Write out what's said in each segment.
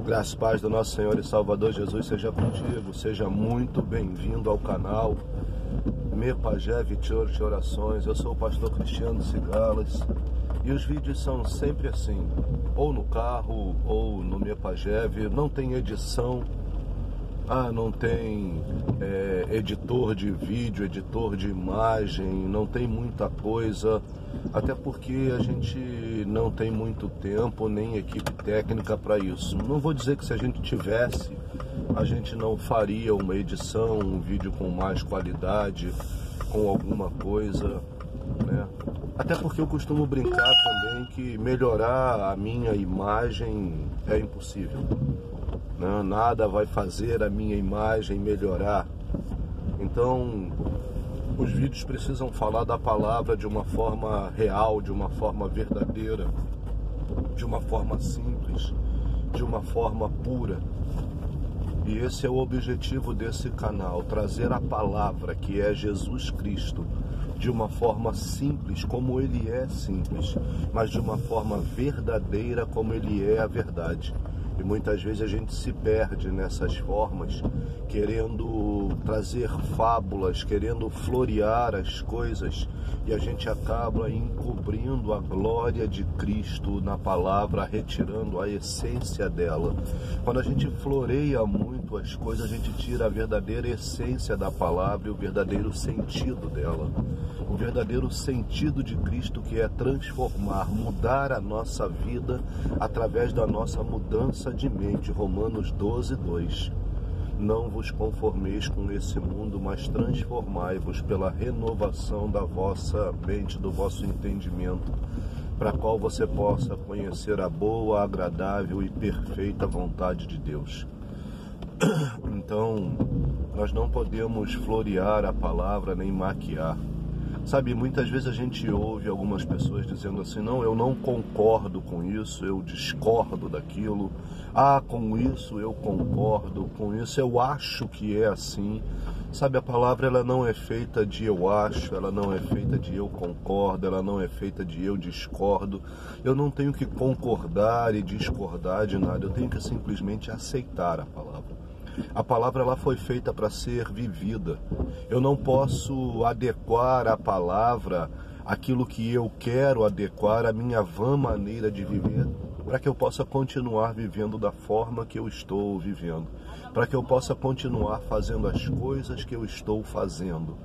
Graças e paz do nosso Senhor e Salvador Jesus seja contigo, seja muito bem-vindo ao canal Mepajev Church Orações. Eu sou o pastor Cristiano Cigalas e os vídeos são sempre assim, ou no carro ou no Mepajev. Não tem edição, não tem editor de vídeo, editor de imagem, não tem muita coisa, até porque a gente não tem muito tempo nem equipe técnica para isso. Não vou dizer que se a gente tivesse, a gente não faria uma edição, um vídeo com mais qualidade, com alguma coisa, né? Até porque eu costumo brincar também que melhorar a minha imagem é impossível. Não, nada vai fazer a minha imagem melhorar. Então, os vídeos precisam falar da palavra de uma forma real, de uma forma verdadeira, de uma forma simples, de uma forma pura. E esse é o objetivo desse canal, trazer a palavra, que é Jesus Cristo, de uma forma simples, como Ele é simples, mas de uma forma verdadeira, como Ele é a verdade. E muitas vezes a gente se perde nessas formas, querendo trazer fábulas, querendo florear as coisas, e a gente acaba encobrindo a glória de Cristo na palavra, retirando a essência dela. Quando a gente floreia muito as coisas, a gente tira a verdadeira essência da palavra e o verdadeiro sentido dela. O verdadeiro sentido de Cristo, que é transformar, mudar a nossa vida através da nossa mudança de mente. Romanos 12:2. Não vos conformeis com esse mundo, mas transformai-vos pela renovação da vossa mente, do vosso entendimento, para qual você possa conhecer a boa, agradável e perfeita vontade de Deus. Então, nós não podemos florear a palavra nem maquiar. Sabe, muitas vezes a gente ouve algumas pessoas dizendo assim: não, eu não concordo com isso, eu discordo daquilo. Com isso eu concordo, com isso eu acho que é assim. Sabe, a palavra ela não é feita de eu acho, ela não é feita de eu concordo, ela não é feita de eu discordo. Eu não tenho que concordar e discordar de nada, eu tenho que simplesmente aceitar a palavra. A palavra ela foi feita para ser vivida. Eu não posso adequar a palavra àquilo que eu quero adequar à minha vã maneira de viver, para que eu possa continuar vivendo da forma que eu estou vivendo, para que eu possa continuar fazendo as coisas que eu estou fazendo.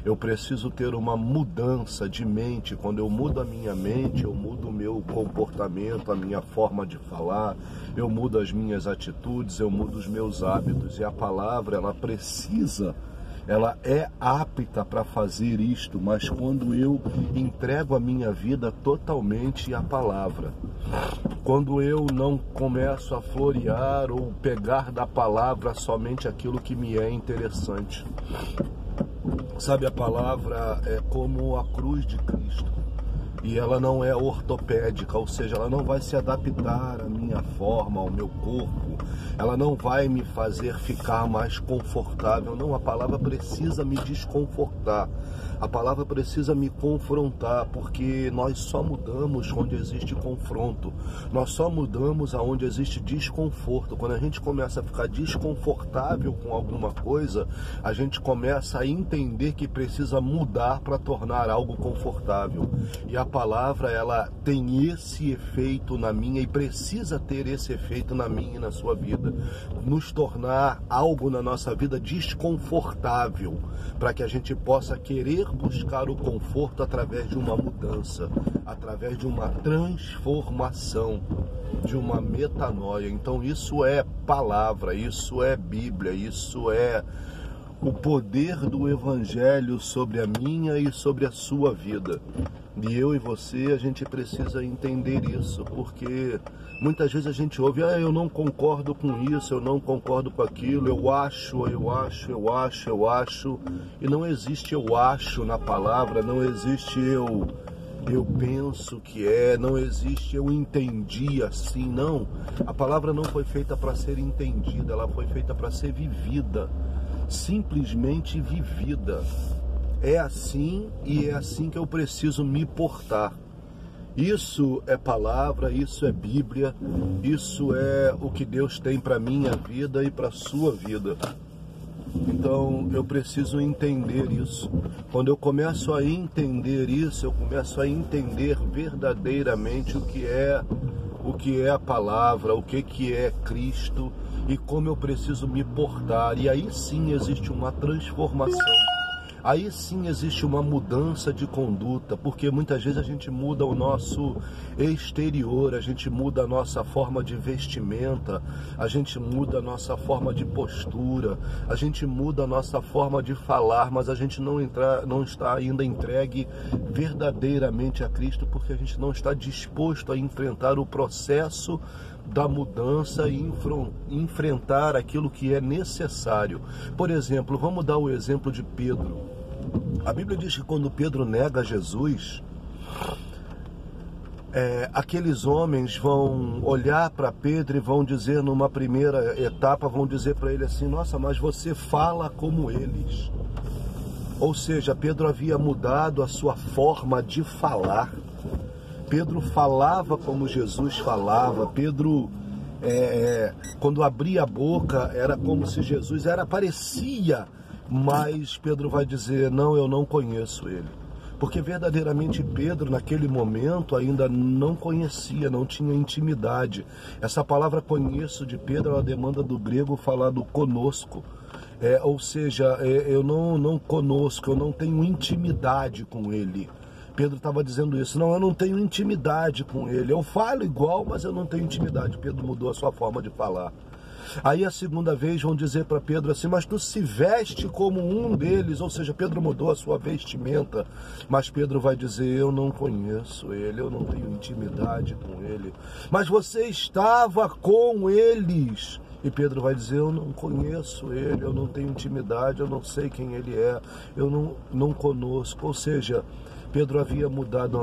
Eu preciso ter uma mudança de mente. Quando eu mudo a minha mente, eu mudo o meu comportamento, a minha forma de falar, eu mudo as minhas atitudes, eu mudo os meus hábitos. E a palavra, ela é apta para fazer isto, mas quando eu entrego a minha vida totalmente à palavra, quando eu não começo a florear ou pegar da palavra somente aquilo que me é interessante. Sabe, a palavra é como a cruz de Cristo, e ela não é ortopédica, ou seja, ela não vai se adaptar à minha forma, ao meu corpo, ela não vai me fazer ficar mais confortável. Não, a palavra precisa me desconfortar, a palavra precisa me confrontar, porque nós só mudamos onde existe confronto, nós só mudamos aonde existe desconforto. Quando a gente começa a ficar desconfortável com alguma coisa, a gente começa a entender que precisa mudar para tornar algo confortável. E a palavra, ela tem esse efeito na minha e precisa ter esse efeito na minha e na sua vida, nos tornar algo na nossa vida desconfortável, para que a gente possa querer buscar o conforto através de uma mudança, através de uma transformação, de uma metanoia. Então isso é palavra, isso é Bíblia, isso é o poder do Evangelho sobre a minha e sobre a sua vida. E eu e você, a gente precisa entender isso, porque muitas vezes a gente ouve: eu não concordo com isso, eu não concordo com aquilo, eu acho, e não existe eu acho na palavra, não existe eu penso que não existe eu entendi assim, não. A palavra não foi feita para ser entendida, ela foi feita para ser vivida, simplesmente vivida. É assim, e é assim que eu preciso me portar. Isso é palavra, isso é Bíblia, isso é o que Deus tem para minha vida e para a sua vida. Então eu preciso entender isso. Quando eu começo a entender isso, eu começo a entender verdadeiramente o que é a palavra, o que é Cristo e como eu preciso me portar. E aí sim existe uma transformação. Aí sim existe uma mudança de conduta, porque muitas vezes a gente muda o nosso exterior, a gente muda a nossa forma de vestimenta, a gente muda a nossa forma de postura, a gente muda a nossa forma de falar, mas a gente não está ainda entregue verdadeiramente a Cristo, porque a gente não está disposto a enfrentar o processo da mudança e enfrentar aquilo que é necessário. Por exemplo, vamos dar o exemplo de Pedro. A Bíblia diz que quando Pedro nega Jesus, aqueles homens vão olhar para Pedro e vão dizer numa primeira etapa, vão dizer para ele assim: nossa, mas você fala como eles. Ou seja, Pedro havia mudado a sua forma de falar. Pedro falava como Jesus falava. Pedro, quando abria a boca, era como se Jesus parecia, mas Pedro vai dizer: não, eu não conheço ele. Porque verdadeiramente Pedro, naquele momento, ainda não conhecia, não tinha intimidade. Essa palavra conheço de Pedro, ela demanda do grego falado conosco. Ou seja, eu não conosco, eu não tenho intimidade com ele. Pedro estava dizendo isso: não, eu não tenho intimidade com ele, eu falo igual, mas eu não tenho intimidade. Pedro mudou a sua forma de falar. Aí a segunda vez vão dizer para Pedro assim: mas tu se veste como um deles. Ou seja, Pedro mudou a sua vestimenta, mas Pedro vai dizer: eu não conheço ele, eu não tenho intimidade com ele. Mas você estava com eles. E Pedro vai dizer: eu não conheço ele, eu não tenho intimidade, eu não sei quem ele é, eu não conosco. Ou seja, Pedro havia mudado,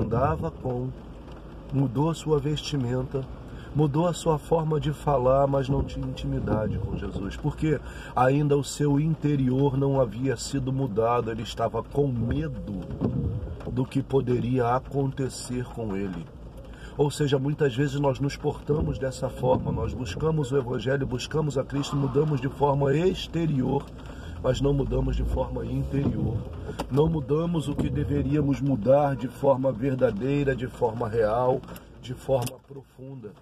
mudou a sua vestimenta, mudou a sua forma de falar, mas não tinha intimidade com Jesus, porque ainda o seu interior não havia sido mudado, ele estava com medo do que poderia acontecer com ele. Ou seja, muitas vezes nós nos portamos dessa forma, nós buscamos o Evangelho, buscamos a Cristo, mudamos de forma exterior, mas não mudamos de forma interior. Não mudamos o que deveríamos mudar de forma verdadeira, de forma real, de forma profunda.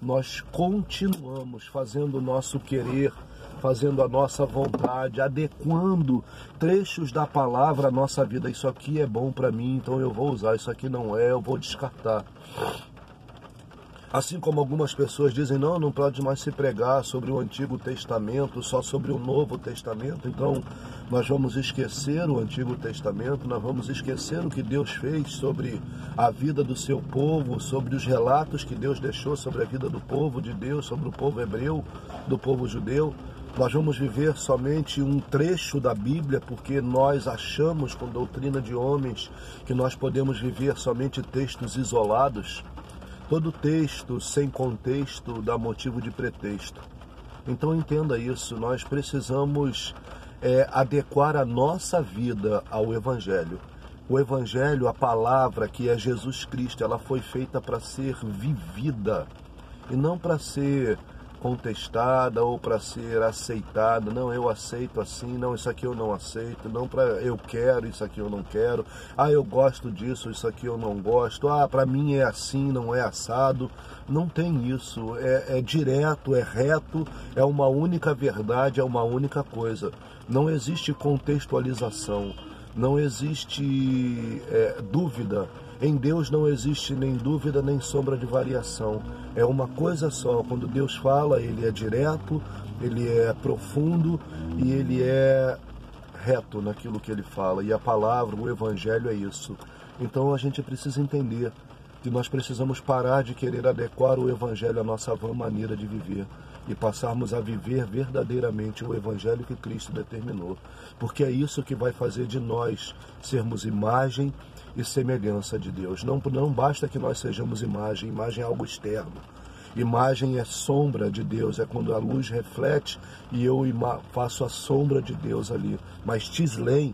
Nós continuamos fazendo o nosso querer, fazendo a nossa vontade, adequando trechos da palavra à nossa vida. Isso aqui é bom para mim, então eu vou usar. Isso aqui não é, eu vou descartar. Assim como algumas pessoas dizem: não pode mais se pregar sobre o Antigo Testamento, só sobre o Novo Testamento. Então nós vamos esquecer o Antigo Testamento, nós vamos esquecer o que Deus fez sobre a vida do seu povo, sobre os relatos que Deus deixou sobre a vida do povo de Deus, sobre o povo hebreu, do povo judeu. Nós vamos viver somente um trecho da Bíblia, porque nós achamos, com doutrina de homens, que nós podemos viver somente textos isolados. Todo texto sem contexto dá motivo de pretexto. Então entenda isso, nós precisamos adequar a nossa vida ao Evangelho. O Evangelho, a palavra que é Jesus Cristo, ela foi feita para ser vivida e não para ser contestada ou para ser aceitada. Não, eu aceito assim, não, isso aqui eu não aceito, não, eu quero, isso aqui eu não quero, eu gosto disso, isso aqui eu não gosto, para mim é assim, não é assado. Não tem isso, é direto, é reto, é uma única verdade, é uma única coisa. Não existe contextualização, não existe dúvida. Em Deus não existe nem dúvida, nem sombra de variação. É uma coisa só. Quando Deus fala, Ele é direto, Ele é profundo e Ele é reto naquilo que Ele fala. E a palavra, o Evangelho é isso. Então a gente precisa entender que nós precisamos parar de querer adequar o Evangelho à nossa vã maneira de viver e passarmos a viver verdadeiramente o Evangelho que Cristo determinou. Porque é isso que vai fazer de nós sermos imagem e semelhança de Deus. Não basta que nós sejamos imagem é algo externo. Imagem é sombra de Deus, é quando a luz reflete e eu faço a sombra de Deus ali. Mas Tislem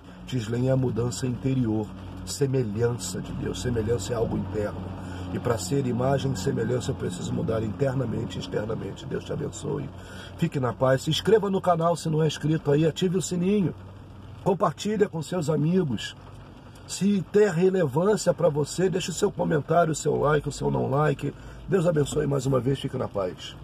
é a mudança interior, semelhança de Deus, semelhança é algo interno. E para ser imagem e semelhança eu preciso mudar internamente e externamente. Deus te abençoe. Fique na paz. Se inscreva no canal se não é inscrito aí. Ative o sininho. Compartilha com seus amigos. Se ter relevância para você, deixe o seu comentário, o seu like, o seu não like. Deus abençoe mais uma vez. Fique na paz.